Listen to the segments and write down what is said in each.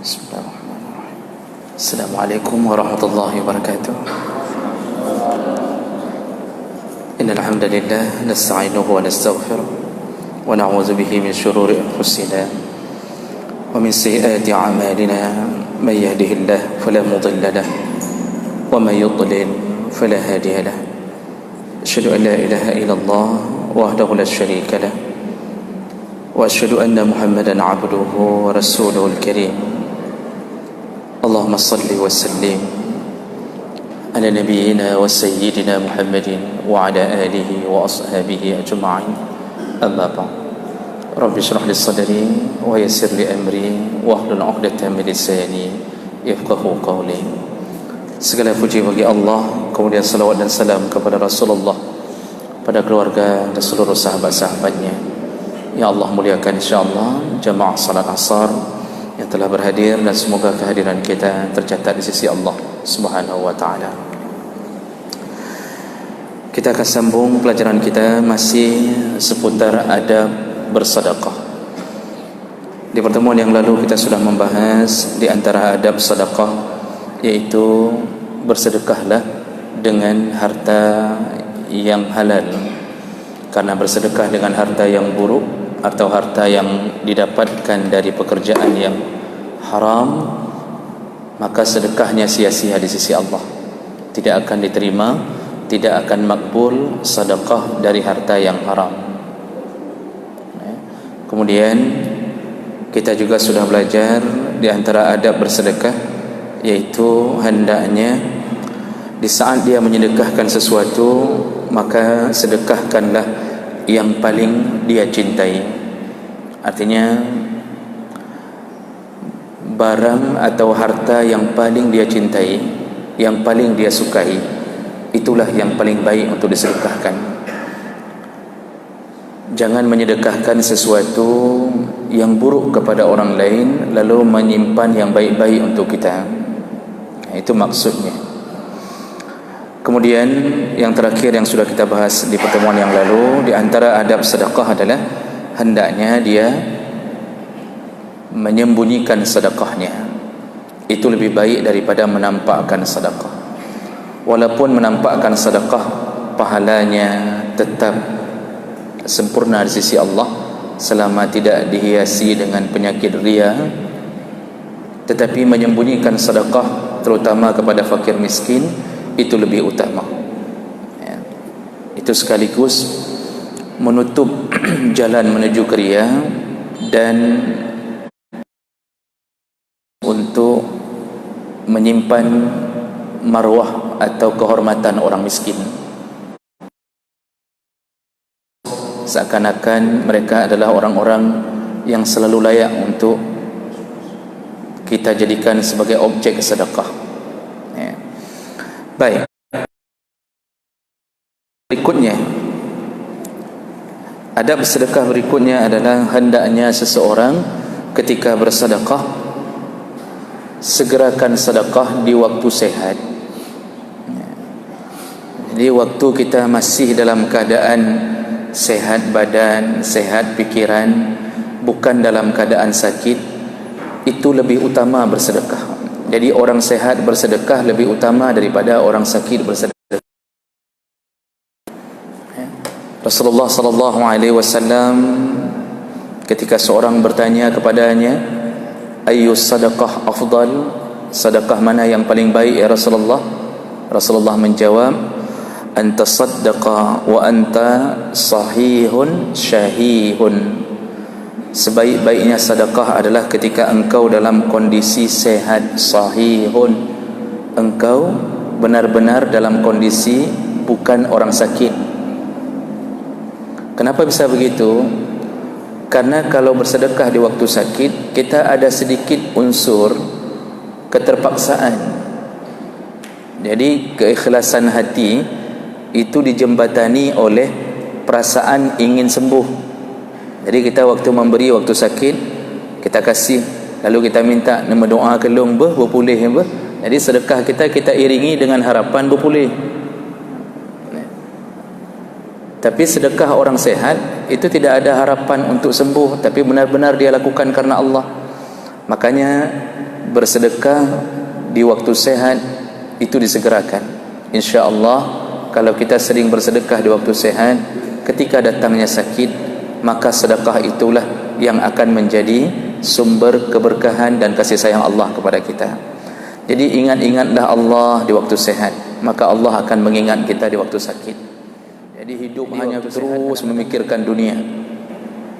Bismillahirrahmanirrahim. Assalamualaikum warahmatullahi wabarakatuh. Innal hamdalillah nasta'inuhu wa nastaghfiruh wa na'udzu bihi min shururi anfusina wa min sayyiati a'malina may yahdihillahu fala mudilla lahu wa may yudlil fala hadiya lahu. Asyhadu an la ilaha illallah wahdahu la syarika lahu wa asyhadu anna Muhammadan 'abduhu wa rasuluhul karim. Allahumma salli wa sallim ala nabiyyina wa sayyidina Muhammadin wa ala alihi wa ashabihi ajma'in. Amma ba'd. Rabbi shrah li sadri wa yassir li amri wa hlul 'uqdatam min lisani yafqahu qawli. Segala puji bagi Allah, kemudian salawat dan salam kepada Rasulullah, pada keluarga dan seluruh sahabat-sahabatnya. Ya Allah, muliakan insyaAllah jamaah salat asar yang telah berhadir, dan semoga kehadiran kita tercatat di sisi Allah Subhanahu wa ta'ala. Kita akan sambung pelajaran kita masih seputar adab bersedekah. Di pertemuan yang lalu kita sudah membahas di antara adab sedekah, yaitu bersedekahlah dengan harta yang halal. Karena bersedekah dengan harta yang buruk atau harta yang didapatkan dari pekerjaan yang haram, maka sedekahnya sia-sia di sisi Allah. Tidak akan diterima, tidak akan makbul sedekah dari harta yang haram. Kemudian kita juga sudah belajar di antara adab bersedekah, yaitu hendaknya di saat dia menyedekahkan sesuatu, maka sedekahkanlah yang paling dia cintai. Artinya barang atau harta yang paling dia cintai, yang paling dia sukai, itulah yang paling baik untuk disedekahkan. Jangan menyedekahkan sesuatu yang buruk kepada orang lain lalu menyimpan yang baik-baik untuk kita. Itu maksudnya. Kemudian yang terakhir yang sudah kita bahas di pertemuan yang lalu, di antara adab sedekah adalah hendaknya dia menyembunyikan sedekahnya. Itu lebih baik daripada menampakkan sedekah. Walaupun menampakkan sedekah, pahalanya tetap sempurna di sisi Allah selama tidak dihiasi dengan penyakit riya. Tetapi menyembunyikan sedekah, terutama kepada fakir miskin, itu lebih utama. Itu sekaligus menutup jalan menuju ke riya dan untuk menyimpan marwah atau kehormatan orang miskin. Seakan-akan mereka adalah orang-orang yang selalu layak untuk kita jadikan sebagai objek sedekah. Baik. Berikutnya, adab sedekah berikutnya adalah hendaknya seseorang ketika bersedekah segerakan sedekah di waktu sehat. Jadi waktu kita masih dalam keadaan sehat badan, sehat pikiran, bukan dalam keadaan sakit, itu lebih utama bersedekah. Jadi orang sehat bersedekah lebih utama daripada orang sakit bersedekah. Rasulullah sallallahu alaihi wasallam ketika seorang bertanya kepadanya, ayyus sadaqah afdal, sedekah mana yang paling baik ya Rasulullah? Rasulullah menjawab, anta saddaqa wa anta sahihun syahihun. Sebaik-baiknya sedekah adalah ketika engkau dalam kondisi sehat, sahihun, engkau benar-benar dalam kondisi bukan orang sakit. Kenapa bisa begitu? Karena kalau bersedekah di waktu sakit, kita ada sedikit unsur keterpaksaan. Jadi keikhlasan hati itu dijembatani oleh perasaan ingin sembuh. Jadi kita waktu memberi, waktu sakit, kita kasih, lalu kita minta nama doa kelong berpulih. Jadi sedekah kita iringi dengan harapan berpulih. Tapi sedekah orang sehat itu tidak ada harapan untuk sembuh, tapi benar-benar dia lakukan karena Allah. Makanya bersedekah di waktu sehat itu disegerakan. InsyaAllah kalau kita sering bersedekah di waktu sehat, ketika datangnya sakit, maka sedekah itulah yang akan menjadi sumber keberkahan dan kasih sayang Allah kepada kita. Jadi ingat-ingatlah Allah di waktu sehat, maka Allah akan mengingat kita di waktu sakit. Jadi hidup hanya terus memikirkan dunia,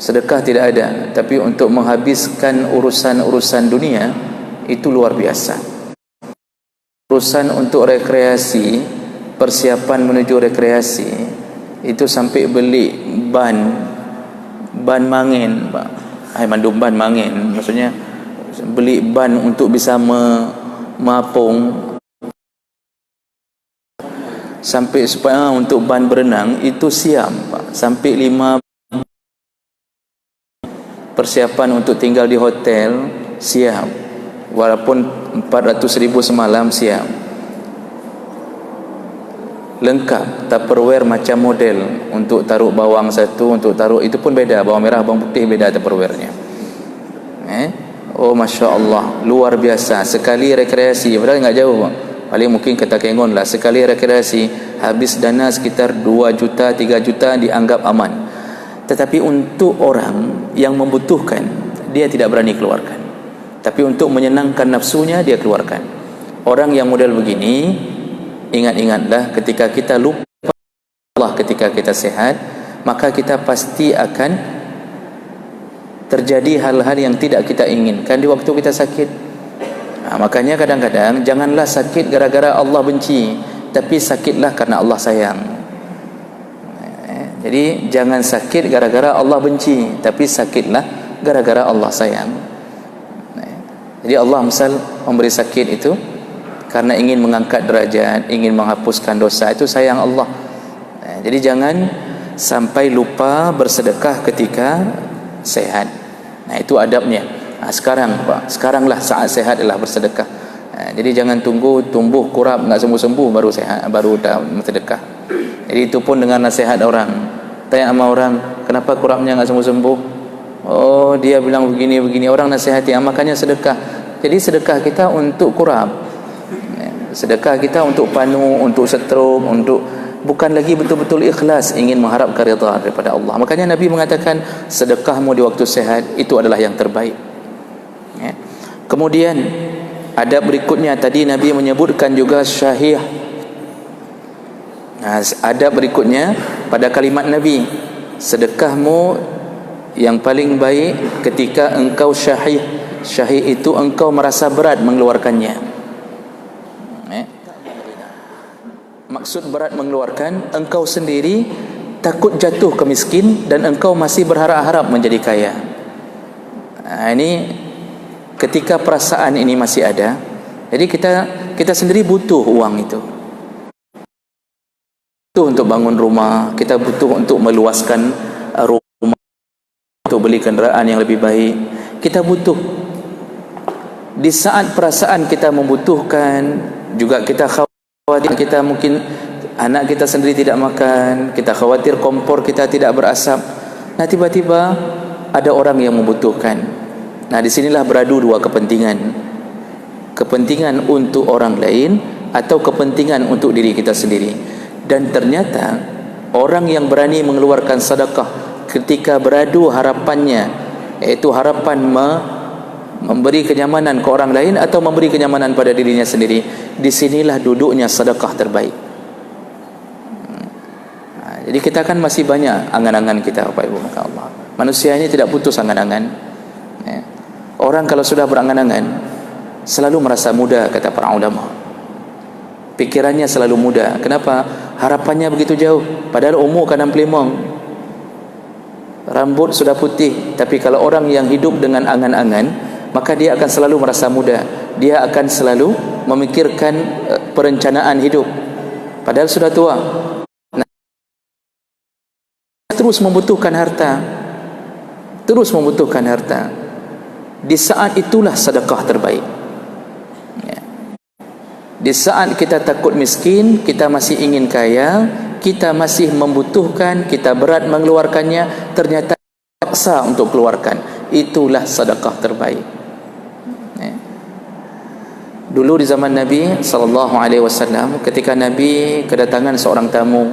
sedekah tidak ada, tapi untuk menghabiskan urusan-urusan dunia itu luar biasa. Urusan untuk rekreasi, persiapan menuju rekreasi, itu sampai beli ban mangin, mandu ban mangin, maksudnya beli ban untuk bisa mapung, sampai supaya untuk ban berenang itu siap, Pak. Sampai 5 persiapan untuk tinggal di hotel siap, walaupun 400.000 semalam siap, lengkap, Tupperware macam model, untuk taruh bawang satu, untuk taruh itu pun beda, bawang merah, bawang putih beda Tupperware-nya. Oh Masya Allah, luar biasa. Sekali rekreasi, padahal enggak jauh, paling mungkin kata Kengon lah, sekali rekreasi habis dana sekitar 2 juta 3 juta dianggap aman. Tetapi untuk orang yang membutuhkan, dia tidak berani keluarkan. Tapi untuk menyenangkan nafsunya, dia keluarkan. Orang yang model begini, ingat-ingatlah, ketika kita lupa Allah ketika kita sehat, maka kita pasti akan terjadi hal-hal yang tidak kita inginkan di waktu kita sakit. Makanya kadang-kadang janganlah sakit gara-gara Allah benci, tapi sakitlah karena Allah sayang. Jadi jangan sakit gara-gara Allah benci, tapi sakitlah gara-gara Allah sayang. Jadi Allah misal memberi sakit itu karena ingin mengangkat derajat, ingin menghapuskan dosa, itu sayang Allah. Jadi jangan sampai lupa bersedekah ketika sehat. Itu adabnya. Sekarang Pak, sekaranglah saat sehat adalah bersedekah. Jadi jangan tunggu tumbuh kurap enggak sembuh-sembuh baru sehat, baru dah bersedekah. Jadi itu pun dengan nasihat orang. Tanya sama orang, kenapa kurapnya enggak sembuh-sembuh? Oh, dia bilang begini-begini, orang nasihati, makanya sedekah. Jadi sedekah kita untuk kurap, sedekah kita untuk panu, untuk setrum, untuk bukan lagi betul-betul ikhlas ingin mengharapkan ridha daripada Allah. Makanya Nabi mengatakan sedekahmu di waktu sehat itu adalah yang terbaik. Kemudian adab berikutnya, tadi Nabi menyebutkan juga syahih. Adab berikutnya pada kalimat Nabi, sedekahmu yang paling baik ketika engkau syahih. Syahih itu engkau merasa berat mengeluarkannya. Maksud berat mengeluarkan, engkau sendiri takut jatuh ke miskin dan engkau masih berharap-harap menjadi kaya. Ini ketika perasaan ini masih ada, jadi kita sendiri butuh uang itu. Butuh untuk bangun rumah, kita butuh untuk meluaskan rumah, untuk beli kenderaan yang lebih baik. Kita butuh. Di saat perasaan kita membutuhkan, juga kita khawatir, kita mungkin anak kita sendiri tidak makan, kita khawatir kompor kita tidak berasap. Nah, tiba-tiba ada orang yang membutuhkan. Nah, disinilah beradu dua kepentingan. Kepentingan untuk orang lain atau kepentingan untuk diri kita sendiri. Dan ternyata orang yang berani mengeluarkan sedekah ketika beradu harapannya, yaitu harapan memberi kenyamanan ke orang lain atau memberi kenyamanan pada dirinya sendiri, disinilah duduknya sedekah terbaik. Jadi kita kan masih banyak angan-angan kita, Bapak Ibu, maka Allah. Manusia ini tidak putus angan-angan. Orang kalau sudah berangan-angan selalu merasa muda, kata para ulama. Pikirannya selalu muda. Kenapa? Harapannya begitu jauh. Padahal umur kan 65. Rambut sudah putih. Tapi kalau orang yang hidup dengan angan-angan, maka dia akan selalu merasa muda. Dia akan selalu memikirkan perencanaan hidup. Padahal sudah tua. Terus membutuhkan harta. Terus membutuhkan harta. Di saat itulah sedekah terbaik. Di saat kita takut miskin, kita masih ingin kaya, kita masih membutuhkan, kita berat mengeluarkannya, ternyata paksa untuk keluarkan, itulah sedekah terbaik. Dulu di zaman Nabi sallallahu alaihi wasallam, ketika Nabi kedatangan seorang tamu,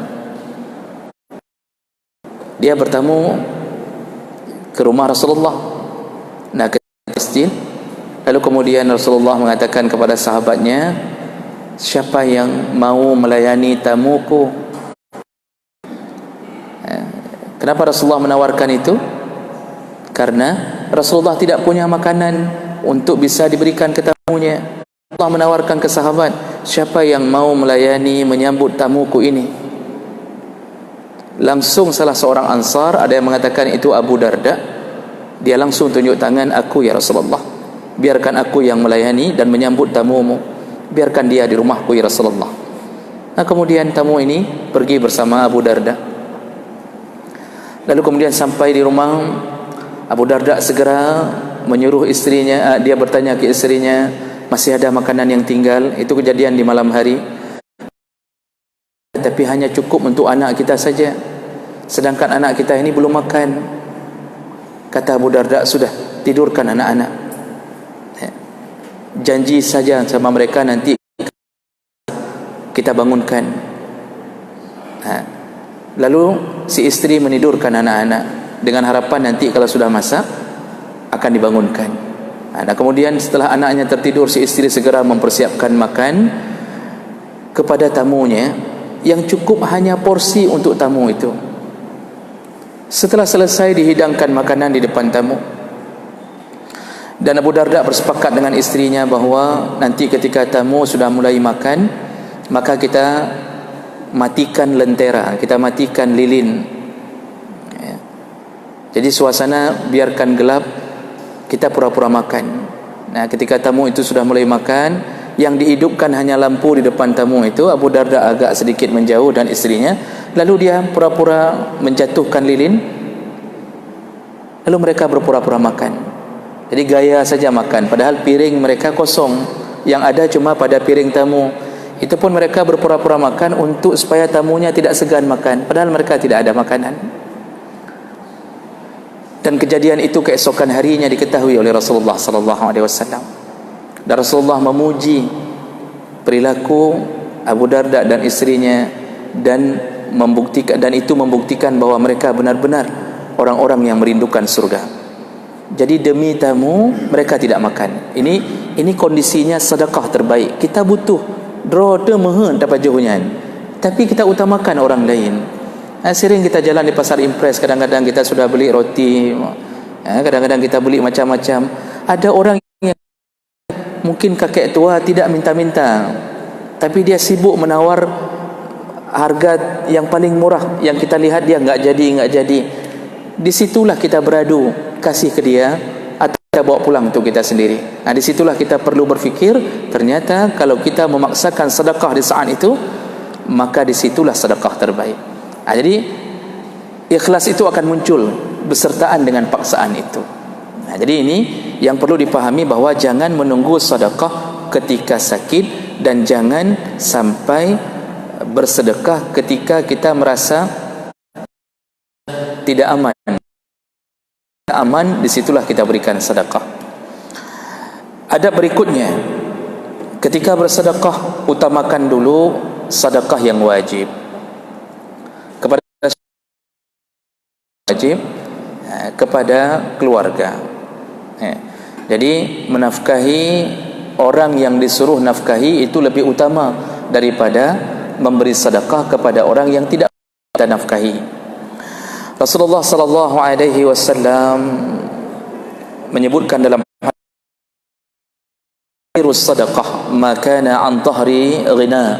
dia bertamu ke rumah Rasulullah, nah ke masjid. Lalu kemudian Rasulullah mengatakan kepada sahabatnya, siapa yang mau melayani tamuku? Kenapa Rasulullah menawarkan itu? Karena Rasulullah tidak punya makanan untuk bisa diberikan ke tamunya. Allah menawarkan ke sahabat, siapa yang mau melayani, menyambut tamuku ini? Langsung salah seorang Ansar, ada yang mengatakan itu Abu Darda, dia langsung tunjuk tangan, aku ya Rasulullah, biarkan aku yang melayani dan menyambut tamumu, biarkan dia di rumahku ya Rasulullah. Nah kemudian tamu ini pergi bersama Abu Darda. Lalu kemudian sampai di rumah, Abu Darda segera menyuruh istrinya, dia bertanya ke istrinya, masih ada makanan yang tinggal? Itu kejadian di malam hari. Tapi hanya cukup untuk anak kita saja, sedangkan anak kita ini belum makan. Kata Abu Darda, sudah, tidurkan anak-anak, janji saja sama mereka nanti kita bangunkan. Lalu si istri menidurkan anak-anak dengan harapan nanti kalau sudah masak akan dibangunkan. Nah kemudian setelah anaknya tertidur, si istri segera mempersiapkan makan kepada tamunya, yang cukup hanya porsi untuk tamu itu. Setelah selesai dihidangkan makanan di depan tamu, dan Abu Darda bersepakat dengan istrinya bahawa nanti ketika tamu sudah mulai makan, maka kita matikan lentera, kita matikan lilin. Jadi suasana biarkan gelap, kita pura-pura makan. Nah ketika tamu itu sudah mulai makan, yang dihidupkan hanya lampu di depan tamu itu, Abu Darda agak sedikit menjauh dan istrinya, lalu dia pura-pura menjatuhkan lilin, lalu mereka berpura-pura makan. Jadi gaya saja makan, padahal piring mereka kosong, yang ada cuma pada piring tamu. Itu pun mereka berpura-pura makan untuk supaya tamunya tidak segan makan, padahal mereka tidak ada makanan. Dan kejadian itu keesokan harinya diketahui oleh Rasulullah sallallahu alaihi wasallam. Dan Rasulullah memuji perilaku Abu Darda dan istrinya, dan itu membuktikan bahwa mereka benar-benar orang-orang yang merindukan surga. Jadi demi tamu mereka tidak makan. Ini kondisinya sedekah terbaik. Kita butuh drone mehen dapat juhunya, tapi kita utamakan orang lain. Sering kita jalan di pasar impres, kadang-kadang kita sudah beli roti, kadang-kadang kita beli macam-macam. Ada orang yang mungkin kakek tua tidak minta-minta, tapi dia sibuk menawar harga yang paling murah, yang kita lihat dia enggak jadi. Disitulah kita beradu, kasih ke dia atau kita bawa pulang untuk kita sendiri. Nah disitulah kita perlu berfikir, ternyata kalau kita memaksakan sedekah di saat itu, maka disitulah sedekah terbaik. Jadi ikhlas itu akan muncul bersertaan dengan paksaan itu. Nah, jadi ini yang perlu dipahami, bahwa jangan menunggu sedekah ketika sakit, dan jangan sampai bersedekah ketika kita merasa tidak aman. Aman, disitulah kita berikan sedekah. Ada berikutnya, ketika bersedekah utamakan dulu sedekah yang wajib kepada keluarga. Jadi menafkahi orang yang disuruh nafkahi itu lebih utama daripada memberi sedekah kepada orang yang tidak kita nafkahi. Rasulullah sallallahu alaihi wasallam menyebutkan dalam hadis sedekah ma kana an dhahri ghina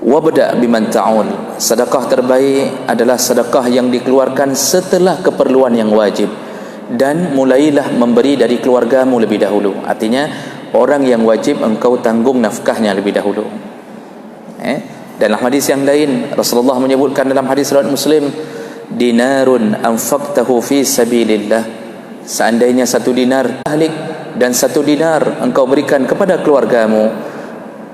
wabda biman ta'ul. Sedekah terbaik adalah sedekah yang dikeluarkan setelah keperluan yang wajib, dan mulailah memberi dari keluargamu lebih dahulu. Artinya orang yang wajib engkau tanggung nafkahnya lebih dahulu. Dalam hadis yang lain Rasulullah menyebutkan dalam hadis riwayat Muslim, dinarun anfaqtahu fi sabilillah, seandainya 1 dinar ahlik dan 1 dinar engkau berikan kepada keluargamu,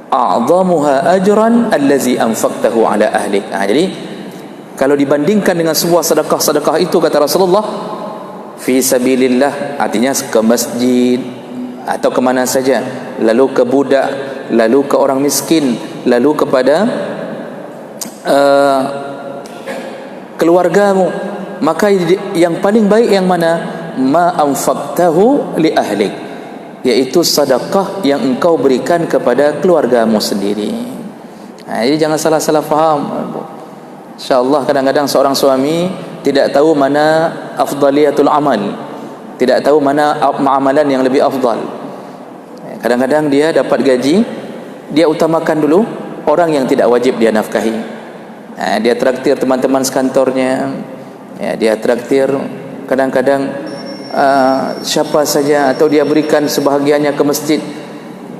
a'zamuha ajran allazi anfaqtahu ala ahlik. Jadi kalau dibandingkan dengan sebuah sedekah itu, kata Rasulullah, fi sabilillah artinya ke masjid, atau ke mana saja, lalu ke budak, lalu ke orang miskin, lalu kepada keluargamu, maka yang paling baik yang mana? Ma anfaqtahu li ahlik, yaitu sedekah yang engkau berikan kepada keluargamu sendiri. Jadi jangan salah-salah faham. InsyaAllah kadang-kadang seorang suami tidak tahu mana afdaliyatul amal, tidak tahu mana amalan yang lebih afdal. Kadang-kadang dia dapat gaji, dia utamakan dulu orang yang tidak wajib dia nafkahi. Dia traktir teman-teman sekantornya, dia traktir kadang-kadang siapa saja, atau dia berikan sebahagiannya ke masjid,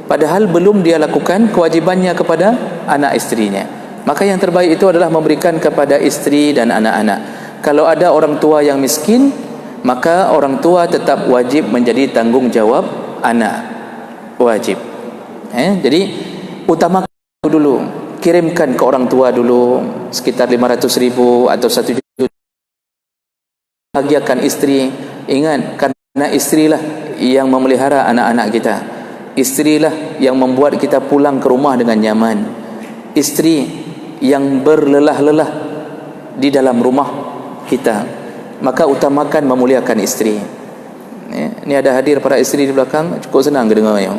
padahal belum dia lakukan kewajibannya kepada anak istrinya. Maka yang terbaik itu adalah memberikan kepada istri dan anak-anak. Kalau ada orang tua yang miskin, maka orang tua tetap wajib menjadi tanggungjawab anak, wajib. Jadi utamakan dulu, kirimkan ke orang tua dulu sekitar 500.000 atau 1 juta. Bahagiakan istri. Ingat, karena istrilah yang memelihara anak-anak kita, istrilah yang membuat kita pulang ke rumah dengan nyaman, istri yang berlelah-lelah di dalam rumah kita. Maka utamakan memuliakan istri. Ini ada hadir para istri di belakang, cukup senang ke dengar yang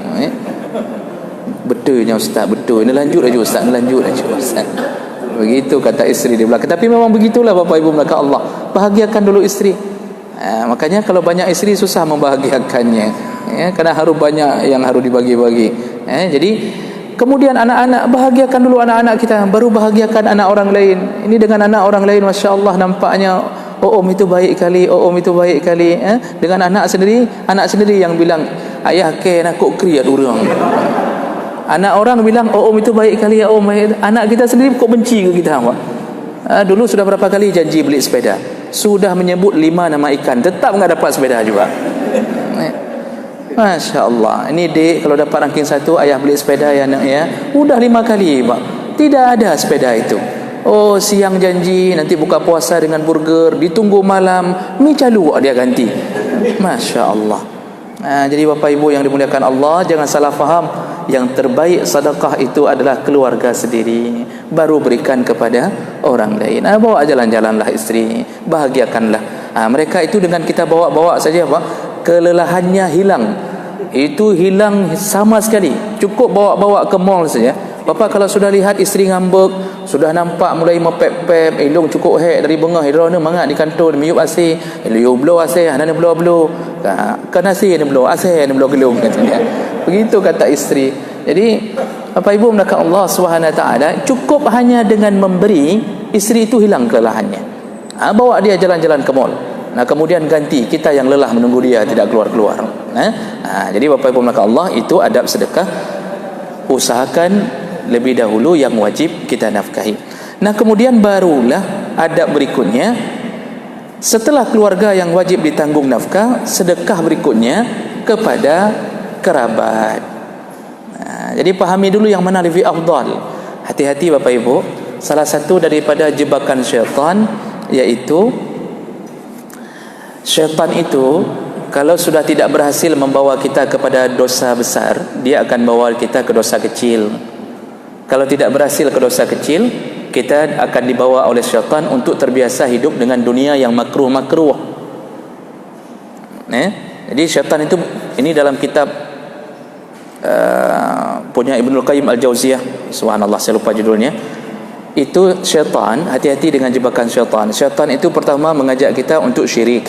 betulnya ustaz, betul. Ini lanjut aja ustaz, ini lanjut aja ustaz. Begitu kata istri di belakang. Tapi memang begitulah Bapak Ibu melakukan Allah. Bahagiakan dulu istri. Makanya kalau banyak istri susah membahagiakannya, karena harus banyak yang harus dibagi-bagi. Jadi kemudian anak-anak, bahagiakan dulu anak-anak kita, baru bahagiakan anak orang lain. Ini dengan anak orang lain, Masya Allah, nampaknya om itu baik kali, om itu baik kali. Dengan anak sendiri yang bilang, ayah ke nak kok kriat orang. Anak orang bilang, om itu baik kali ya om. Anak kita sendiri kok benci ke kita. Dulu sudah berapa kali janji beli sepeda, sudah menyebut 5 nama ikan, tetap enggak dapat sepeda juga. Masya Allah. Ini dek, kalau dapat ranking 1, ayah beli sepeda ya nak ya. Udah 5 kali Pak, tidak ada sepeda itu. Oh, siang janji nanti buka puasa dengan burger, ditunggu malam mi calu dia ganti. Masya Allah. Jadi Bapak Ibu yang dimuliakan Allah, jangan salah faham. Yang terbaik sedekah itu adalah keluarga sendiri, baru berikan kepada orang lain. Bawa jalan-jalanlah istri, bahagiakanlah. Mereka itu dengan kita bawa-bawa saja Pak, kelelahannya hilang. Itu hilang sama sekali. Cukup bawa-bawa ke mall saja. Bapak kalau sudah lihat isteri ngambek, sudah nampak mulai mepep-pep, ilung cukup hek dari bengah hidro ni mangat di kantor miup asih, liu blow asih, nana blow kan asih ni blow asih ni blow gelung katanya. Begitu kata isteri. Jadi Bapak Ibu melakukan Allah Subhanahu Wa Taala, cukup hanya dengan memberi, isteri itu hilang kelelahannya. Bawa dia jalan-jalan ke mall. Kemudian ganti kita yang lelah menunggu dia tidak keluar-keluar. Jadi Bapak Ibu melakukan Allah, itu adab sedekah. Usahakan lebih dahulu yang wajib kita nafkahi. Kemudian barulah adab berikutnya, setelah keluarga yang wajib ditanggung nafkah, sedekah berikutnya kepada kerabat. Jadi pahami dulu yang mana lebih afdal. Hati-hati Bapak Ibu, salah satu daripada jebakan syaitan, yaitu syaitan itu kalau sudah tidak berhasil membawa kita kepada dosa besar, dia akan bawa kita ke dosa kecil. Kalau tidak berhasil ke dosa kecil, kita akan dibawa oleh syaitan untuk terbiasa hidup dengan dunia yang makruh-makruh. Jadi syaitan itu, ini dalam kitab punya Ibnul Qayyim Al-Jauziyah, subhanallah saya lupa judulnya. Itu syaitan, hati-hati dengan jebakan syaitan. Syaitan itu pertama mengajak kita untuk syirik,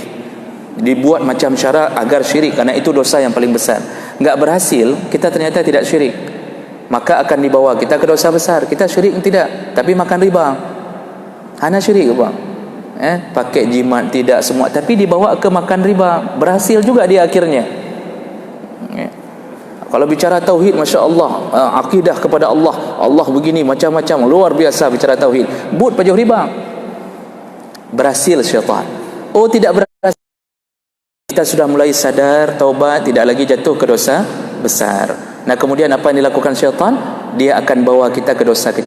dibuat macam syarat agar syirik, karena itu dosa yang paling besar. Enggak berhasil, kita ternyata tidak syirik, maka akan dibawa kita ke dosa besar. Kita syirik tidak, tapi makan riba, hana syirik Pak. Pakai jimat tidak semua, tapi dibawa ke makan riba, berhasil juga dia akhirnya. Kalau bicara tauhid, Masya Allah, akidah kepada Allah, Allah begini, macam-macam, luar biasa bicara tauhid. But pajau riba, berhasil syaitan. Oh, tidak berhasil, kita sudah mulai sadar, taubat, tidak lagi jatuh ke dosa besar. Kemudian apa yang dilakukan syaitan? Dia akan bawa kita ke dosa kecil.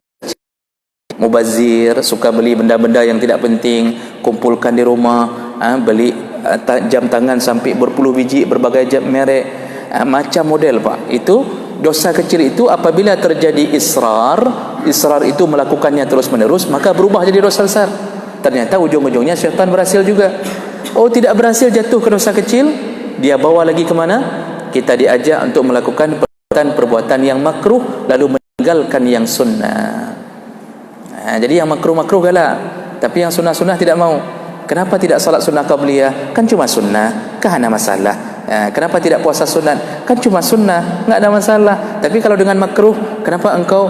Mubazir, suka beli benda-benda yang tidak penting, kumpulkan di rumah, beli jam tangan sampai berpuluh biji berbagai jam merek, Macam model Pak, itu dosa kecil itu apabila terjadi israr itu melakukannya terus menerus, maka berubah jadi dosa besar. Ternyata ujung-ujungnya syaitan berhasil juga. Oh, tidak berhasil jatuh ke dosa kecil, dia bawa lagi ke mana? Kita diajak untuk melakukan perbuatan yang makruh, lalu meninggalkan yang sunnah. Jadi yang makruh-makruh galak, tapi yang sunnah-sunnah tidak mau. Kenapa tidak salat sunnah qabliyah? Kan cuma sunnah, kan ada masalah. Kenapa tidak puasa sunat? Kan cuma sunnah, enggak ada masalah. Tapi kalau dengan makruh, kenapa engkau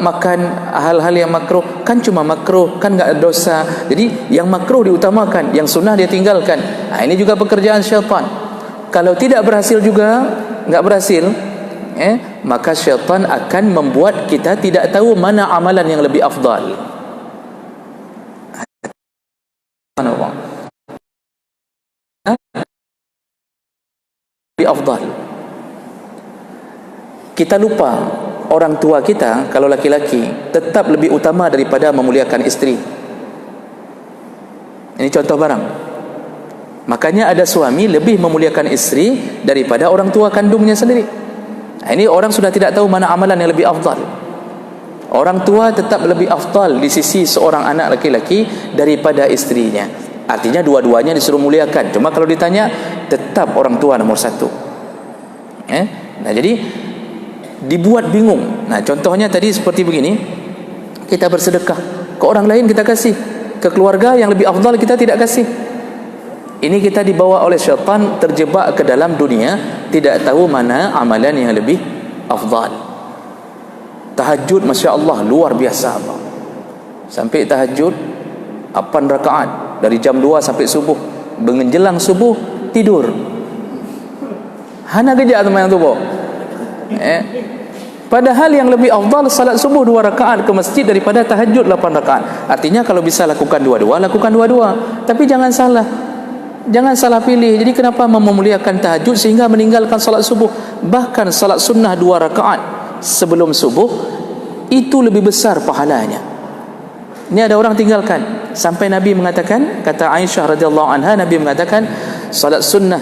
makan hal-hal yang makruh? Kan cuma makruh, kan enggak ada dosa. Jadi yang makruh diutamakan, yang sunnah dia tinggalkan. Ini juga pekerjaan syaitan. Kalau tidak berhasil juga, enggak berhasil, maka syaitan akan membuat kita tidak tahu mana amalan yang lebih afdal. Afdal. Kita lupa orang tua kita kalau laki-laki tetap lebih utama daripada memuliakan isteri. Ini contoh barang. Makanya ada suami lebih memuliakan isteri daripada orang tua kandungnya sendiri. Ini orang sudah tidak tahu mana amalan yang lebih afdal. Orang tua tetap lebih afdal di sisi seorang anak laki-laki daripada istrinya. Artinya dua-duanya disuruh muliakan. Cuma kalau ditanya, tetap orang tua nomor satu. Nah, jadi dibuat bingung. Nah, contohnya tadi seperti begini. Kita bersedekah ke orang lain, kita kasih. Ke keluarga yang lebih afdal kita tidak kasih. Ini kita dibawa oleh syaitan, terjebak ke dalam dunia, tidak tahu mana amalan yang lebih afdal. Tahajud, Masya Allah, luar biasa. Sampai tahajud 8 rakaat dari jam 2 sampai subuh. Menjelang subuh tidur. Hana kejap teman yang tubuh. Padahal yang lebih afdal salat subuh 2 rakaat ke masjid daripada tahajud 8 rakaat. Artinya kalau bisa lakukan dua-dua, lakukan dua-dua. Tapi jangan salah. Jangan salah pilih. Jadi kenapa memuliakan tahajud sehingga meninggalkan salat subuh? Bahkan salat sunnah 2 rakaat sebelum subuh itu lebih besar pahalanya. Ini ada orang tinggalkan. Sampai Nabi mengatakan, kata Aisyah radhiyallahu anha, Nabi mengatakan salat sunnah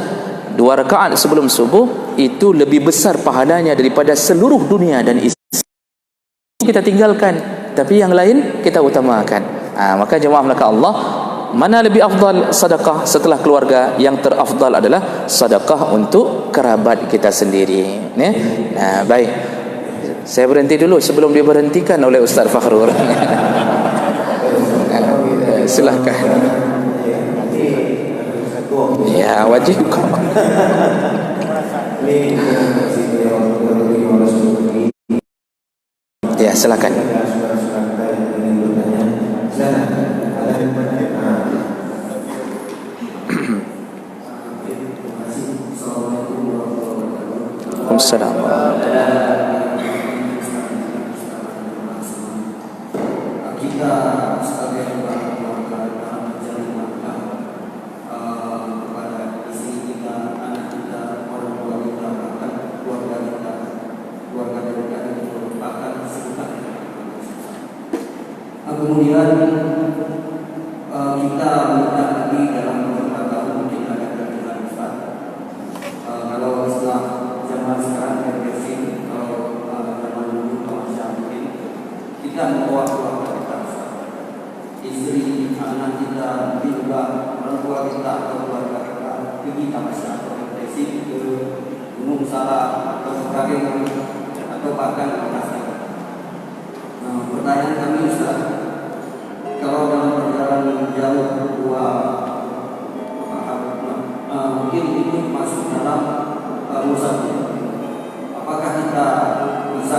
2 rakaat sebelum subuh itu lebih besar pahalanya daripada seluruh dunia dan isi. Kita tinggalkan, tapi yang lain kita utamakan. Maka jemaah belaka Allah, mana lebih afdal sedekah setelah keluarga? Yang terafdal adalah sedekah untuk kerabat kita sendiri. Baik. Saya berhenti dulu sebelum diberhentikan oleh Ustaz Fakhrur. Silahkan. Ya, wajib kok. Ya, silakan. Assalamualaikum. Kita sebagai keluarga menjalin nafkah kepada istri kita, anak kita, orang tua kita, bahkan keluarga kita, keluarga dekat itu merupakan sifat. Kemudian kita minta lagi dalam beberapa tahun mungkin ada kegiatan besar. Kalau istilah zaman sekarang regresi, kalau zaman dulu mungkin kita membawa keluarga istri, anak kita, juga orang tua kita atau keluarga kita pergi tamasya atau depresi ke Gunung Salak atau sebagainya atau bahkan ke Tasik. Pertanyaan kami Ustaz, kalau dalam perjalanan jauh berdua, mungkin itu masuk dalam musafir. Apakah kita bisa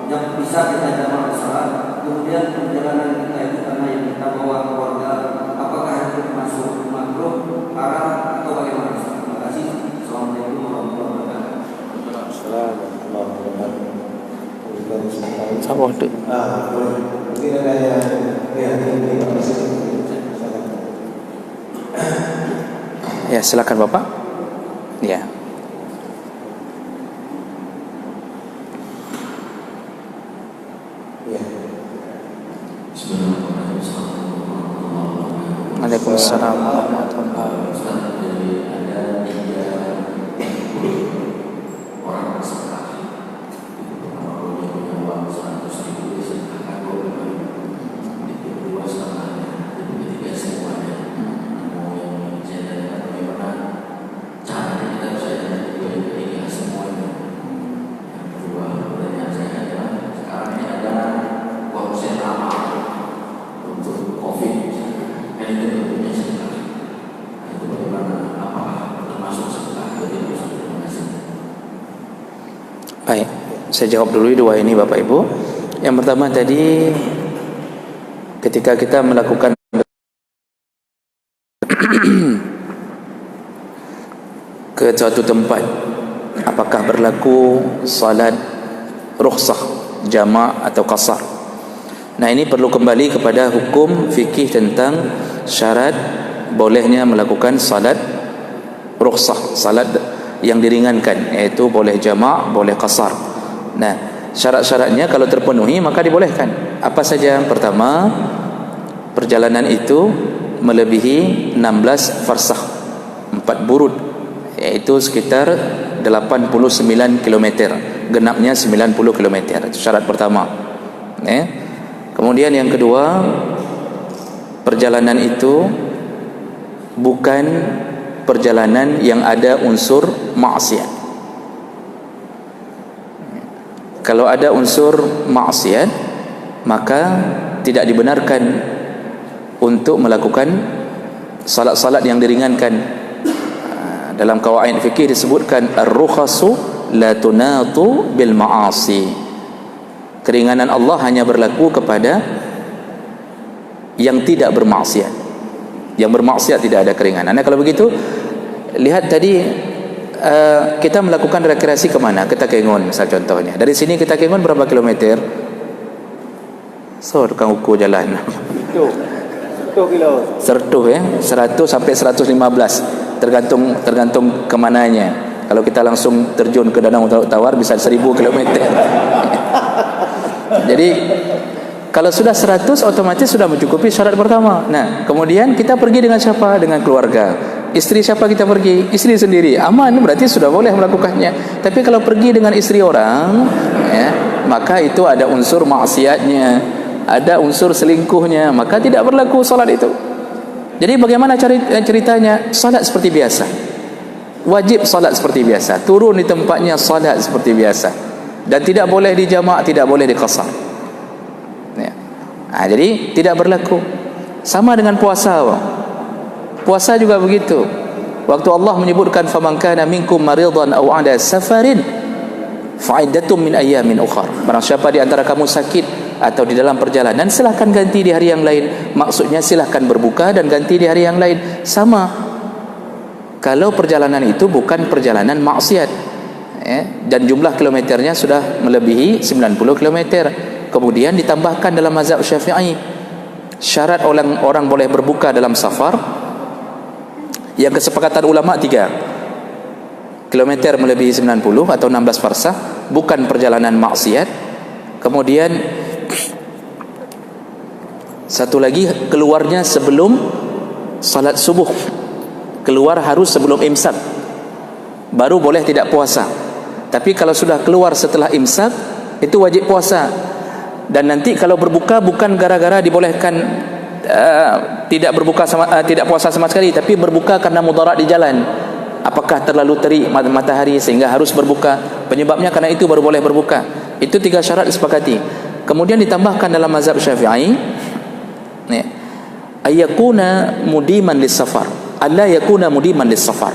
yang bisa kita jamak salat? Kemudian perjalanan kita itu karena yang kita bawa keluarga, apakah itu masuk makruh, haram atau bagaimana? Terima kasih. Assalamualaikum warahmatullahi wabarakatuh. Assalamualaikum warahmatullahi wabarakatuh. Sama tu. Mungkin ada Ya, silakan Bapak. Ya. Waalaikumsalam warahmatullahi wabarakatuh. Baik, saya jawab dulu dua ini Bapak Ibu. Yang pertama tadi, ketika kita melakukan ke suatu tempat, apakah berlaku salat rukhsah, jama' atau qasar? Nah, ini perlu kembali kepada hukum fikih tentang syarat bolehnya melakukan salat rukhsah, salat yang diringankan, iaitu boleh jama', boleh qasar. Nah, syarat-syaratnya kalau terpenuhi maka dibolehkan. Apa saja? Pertama, perjalanan itu melebihi 16 farsakh, 4 burud, iaitu sekitar 89 km, genapnya 90 km. Itu syarat pertama. Kemudian yang kedua, perjalanan itu bukan perjalanan yang ada unsur maksiat. Kalau ada unsur maksiat, maka tidak dibenarkan untuk melakukan salat-salat yang diringankan. Dalam qawaid fikih disebutkan ar-rukhasu la tunatu bil ma'asi. Keringanan Allah hanya berlaku kepada yang tidak bermaksiat. Yang bermaksiat tidak ada keringanan. Nah, kalau begitu, lihat tadi kita melakukan rekreasi kemana? Ke Takengon misal contohnya. Dari sini ke Takengon berapa kilometer? So, tukang ukur jalan. Sertuh ya, 100 sampai 115, tergantung kemananya. Kalau kita langsung terjun ke Danau Tawar bisa 1000 kilometer. Jadi kalau sudah 100 otomatis sudah mencukupi syarat pertama. Nah, kemudian kita pergi dengan siapa? Dengan keluarga. Istri siapa kita pergi? Istri sendiri. Aman, berarti sudah boleh melakukannya. Tapi kalau pergi dengan istri orang, ya, maka itu ada unsur maksiatnya, ada unsur selingkuhnya, maka tidak berlaku salat itu. Jadi bagaimana ceritanya? Salat seperti biasa. Wajib salat seperti biasa. Turun di tempatnya salat seperti biasa. Dan tidak boleh dijamak, tidak boleh diqasar. Jadi tidak berlaku. Sama dengan puasa. Puasa juga begitu. Waktu Allah menyebutkan faman kana minkum maridan aw ala safarin fa'iddatum min ayyamin ukhra. Barang siapa di antara kamu sakit atau di dalam perjalanan, silahkan ganti di hari yang lain. Maksudnya silahkan berbuka dan ganti di hari yang lain. Sama kalau perjalanan itu bukan perjalanan maksiat, dan jumlah kilometernya sudah melebihi 90 kilometer. Kemudian ditambahkan dalam mazhab Syafi'i, syarat orang boleh berbuka dalam safar yang kesepakatan ulama 3 kilometer melebihi 90 atau 16 farsakh, bukan perjalanan maksiat. Kemudian satu lagi, keluarnya sebelum salat subuh. Keluar harus sebelum imsak, baru boleh tidak puasa. Tapi kalau sudah keluar setelah imsak, itu wajib puasa. Dan nanti kalau berbuka bukan gara-gara dibolehkan tidak berbuka tidak puasa sama sekali, tapi berbuka karena mudarat di jalan. Apakah terlalu terik matahari sehingga harus berbuka? Penyebabnya karena itu baru boleh berbuka. Itu 3 syarat disepakati. Kemudian ditambahkan dalam mazhab Syafi'i, ayyakuna mudiman lis-safar, alla yakuna mudiman lis-safar.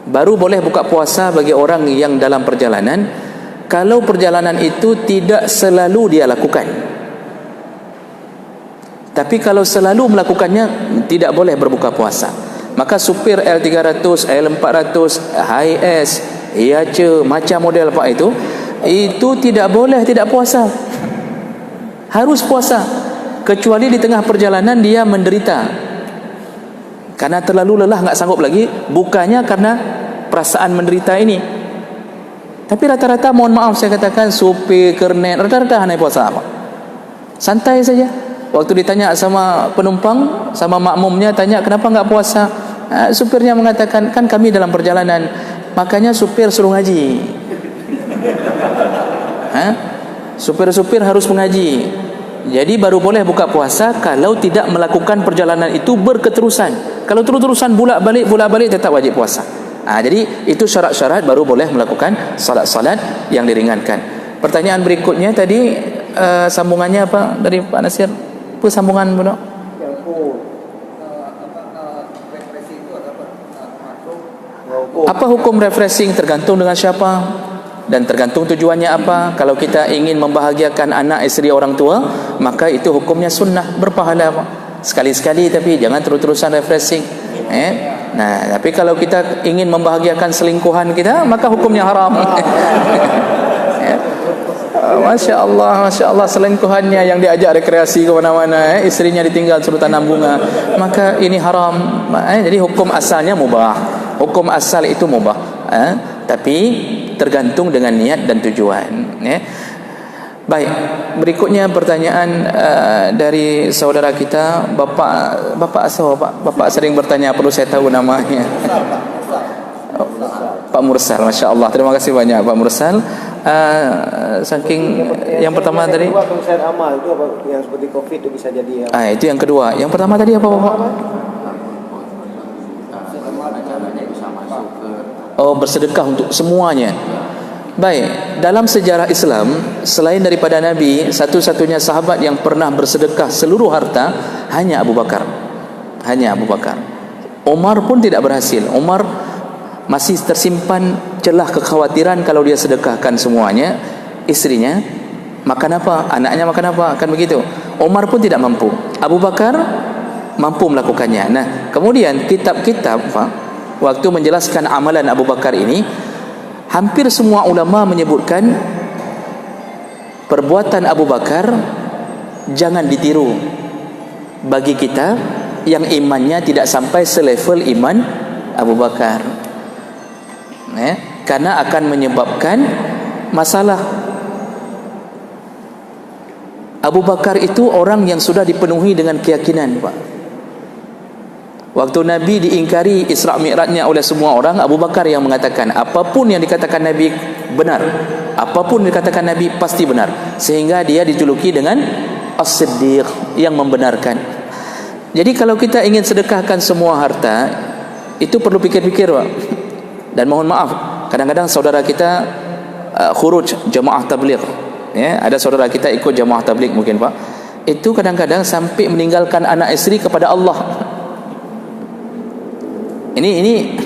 Baru boleh buka puasa bagi orang yang dalam perjalanan kalau perjalanan itu tidak selalu dia lakukan. Tapi kalau selalu melakukannya, tidak boleh berbuka puasa. Maka supir L300, L400, HS, IACE, macam model apa itu tidak boleh tidak puasa. Harus puasa. Kecuali di tengah perjalanan dia menderita karena terlalu lelah, nggak sanggup lagi, bukanya karena perasaan menderita ini. Tapi rata-rata, mohon maaf saya katakan, supir, kernet, rata-rata hanya puasa apa? Santai saja. Waktu ditanya sama penumpang, sama makmumnya, tanya kenapa enggak puasa? Supirnya mengatakan, kan kami dalam perjalanan, makanya supir suruh ngaji. Supir-supir harus mengaji. Jadi baru boleh buka puasa kalau tidak melakukan perjalanan itu berketerusan. Kalau terus-terusan bolak-balik tetap wajib puasa. Jadi itu syarat-syarat baru boleh melakukan salat-salat yang diringankan. Pertanyaan berikutnya tadi sambungannya apa dari Pak Nasir? Apa sambungan Bu? Apa hukum refreshing? Tergantung dengan siapa. dan tergantung tujuannya apa. Kalau kita ingin membahagiakan anak, isteri, orang tua, maka itu hukumnya sunnah, berpahala Pak. Sekali-sekali, tapi jangan terus-terusan refreshing. Nah, tapi kalau kita ingin membahagiakan selingkuhan kita, maka hukumnya haram. Masya Allah, selingkuhannya yang diajak rekreasi ke mana-mana, istrinya ditinggal suruh tanam bunga, maka ini haram. Jadi hukum asalnya mubah, hukum asal itu mubah, tapi tergantung dengan niat dan tujuan. Baik, berikutnya pertanyaan dari saudara kita, Bapak asal Bapak sering bertanya, perlu saya tahu namanya. Pak Mursal, Masya Allah, terima kasih banyak Pak Mursal. Saking yang pertama tadi konser amal itu apa yang seperti COVID itu bisa jadi itu yang kedua. Yang pertama tadi apa Bapak? Bersedekah untuk semuanya. Baik, dalam sejarah Islam, selain daripada Nabi, satu-satunya sahabat yang pernah bersedekah seluruh harta hanya Abu Bakar. Umar pun tidak berhasil. Umar masih tersimpan celah kekhawatiran kalau dia sedekahkan semuanya, istrinya makan apa, anaknya makan apa, kan begitu. Umar pun tidak mampu. Abu Bakar mampu melakukannya. Nah, kemudian kitab-kitab waktu menjelaskan amalan Abu Bakar ini, hampir semua ulama menyebutkan perbuatan Abu Bakar jangan ditiru bagi kita yang imannya tidak sampai selevel iman Abu Bakar. Karena akan menyebabkan masalah. Abu Bakar itu orang yang sudah dipenuhi dengan keyakinan Pak. Waktu Nabi diingkari Isra' Mi'rajnya oleh semua orang, Abu Bakar yang mengatakan apapun yang dikatakan Nabi benar, apapun yang dikatakan Nabi pasti benar, sehingga dia dijuluki dengan As-Siddiq, yang membenarkan. Jadi kalau kita ingin sedekahkan semua harta, itu perlu pikir-pikir Pak. Dan mohon maaf, kadang-kadang saudara kita khuruj jamaah tabligh, ada saudara kita ikut jamaah tabligh mungkin Pak, itu kadang-kadang sampai meninggalkan anak istri kepada Allah. Ini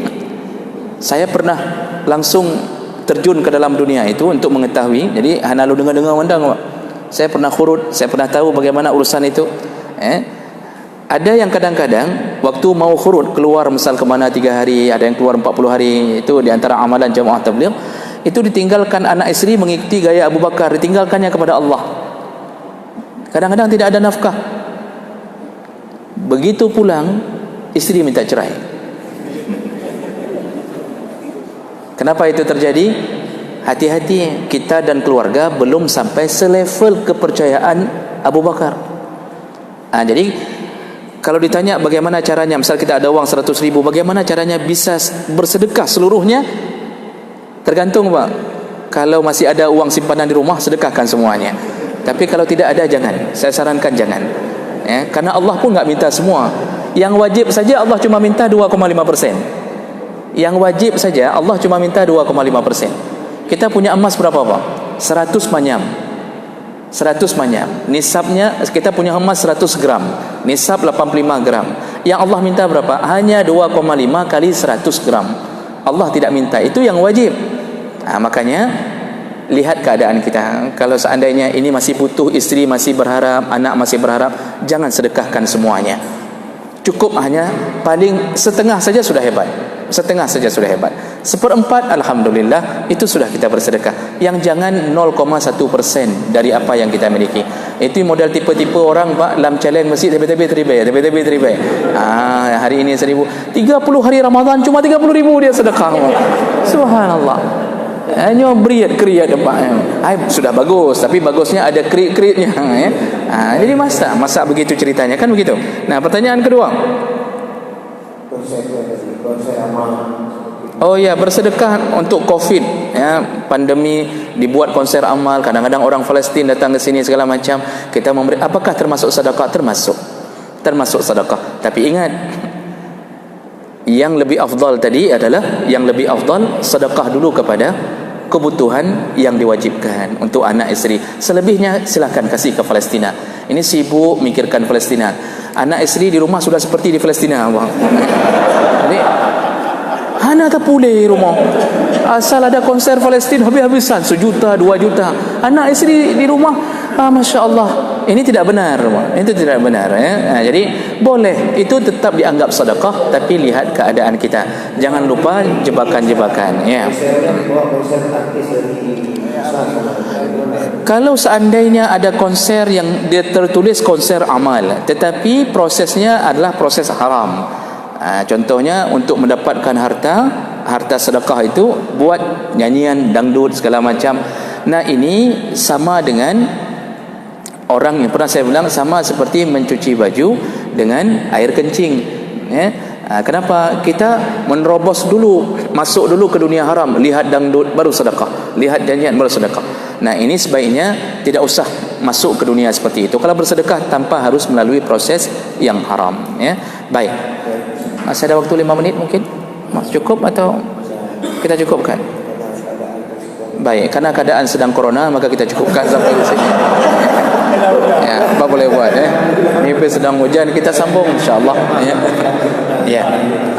saya pernah langsung terjun ke dalam dunia itu untuk mengetahui. Jadi hanya lu dengar-dengar undang Pak. Saya pernah khurud, saya pernah tahu bagaimana urusan itu. Ada yang kadang-kadang waktu mau khurud, keluar misal ke mana 3 hari, ada yang keluar 40 hari, itu di antara amalan jamaah tabligh, itu ditinggalkan anak istri mengikuti gaya Abu Bakar, ditinggalkannya kepada Allah. Kadang-kadang tidak ada nafkah. Begitu pulang, istri minta cerai. Kenapa itu terjadi? Hati-hati, kita dan keluarga belum sampai selevel kepercayaan Abu Bakar. Jadi kalau ditanya bagaimana caranya, misal kita ada uang 100 ribu, bagaimana caranya bisa bersedekah seluruhnya? Tergantung Pak. Kalau masih ada uang simpanan di rumah, sedekahkan semuanya. Tapi kalau tidak ada, jangan. Saya sarankan jangan. Karena Allah pun enggak minta semua. Yang wajib saja Allah cuma minta 2,5%. Yang wajib saja Allah cuma minta 2,5%. Kita punya emas berapa Pak? 100 manyam. 100 manyam. Nisabnya, kita punya emas 100 gram. Nisab 85 gram. Yang Allah minta berapa? Hanya 2,5 kali 100 gram. Allah tidak minta. Itu yang wajib. Makanya lihat keadaan kita. Kalau seandainya ini masih butuh, istri masih berharap, anak masih berharap, jangan sedekahkan semuanya. Cukup hanya paling setengah saja sudah hebat. Setengah saja sudah hebat. 1/4 alhamdulillah, itu sudah kita bersedekah. Yang jangan 0,1% dari apa yang kita miliki. Itu model tipe-tipe orang Pak, dalam challenge masjid tiba-tiba teribai. Hari ini 1,000, 30 hari Ramadan cuma 30,000 dia sedekah. Subhanallah. Hanya kriat Pak. Sudah bagus, tapi bagusnya ada kriat-kriatnya. Jadi masa begitu ceritanya, kan begitu. Nah, pertanyaan kedua. Oh ya, bersedekah untuk COVID, pandemi, dibuat konser amal. Kadang-kadang orang Palestin datang ke sini segala macam. Kita memberi, apakah termasuk sedekah? Termasuk sedekah. Tapi ingat, yang lebih afdal tadi adalah, yang lebih afdal sedekah dulu kepada kebutuhan yang diwajibkan untuk anak istri. Selebihnya silakan kasih ke Palestina. Ini sibuk mikirkan Palestina. Anak istri di rumah sudah seperti di Palestina, Bang. Jadi hana tak pulih rumah. asal ada konser Palestin habis-habisan 1 juta 2 juta, anak isteri di rumah. Masya Allah, ini tidak benar, itu tidak benar ya. Jadi boleh itu tetap dianggap sedekah, tapi lihat keadaan kita, jangan lupa jebakan-jebakan ya. Kalau seandainya ada konser yang dia tertulis konser amal, tetapi prosesnya adalah proses haram. Contohnya untuk mendapatkan harta sedekah itu buat nyanyian dangdut segala macam. Nah, ini sama dengan orang yang pernah saya bilang, sama seperti mencuci baju dengan air kencing ya. Kenapa kita menerobos dulu, masuk dulu ke dunia haram, lihat dangdut baru sedekah, lihat nyanyian baru sedekah. Nah, ini sebaiknya tidak usah masuk ke dunia seperti itu. Kalau bersedekah tanpa harus melalui proses yang haram ya. Baik, masih ada waktu 5 menit mungkin? Cukup atau kita cukupkan? Baik, karena keadaan sedang corona maka kita cukupkan sampai di sini. Ya, apa boleh buat Mimpi sedang hujan, kita sambung insya-Allah ya. Ya,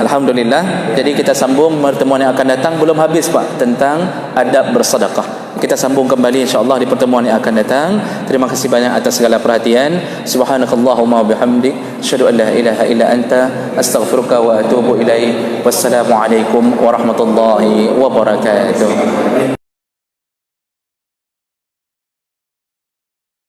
alhamdulillah. Jadi kita sambung pertemuan yang akan datang, belum habis Pak tentang adab bersedekah. Kita sambung kembali insya-Allah di pertemuan yang akan datang. Terima kasih banyak atas segala perhatian. Subhanakallahumma wabihamdik, asyhadu an la ilaha illa anta, astaghfiruka wa atubu ilaik. Wassalamualaikum warahmatullahi wabarakatuh.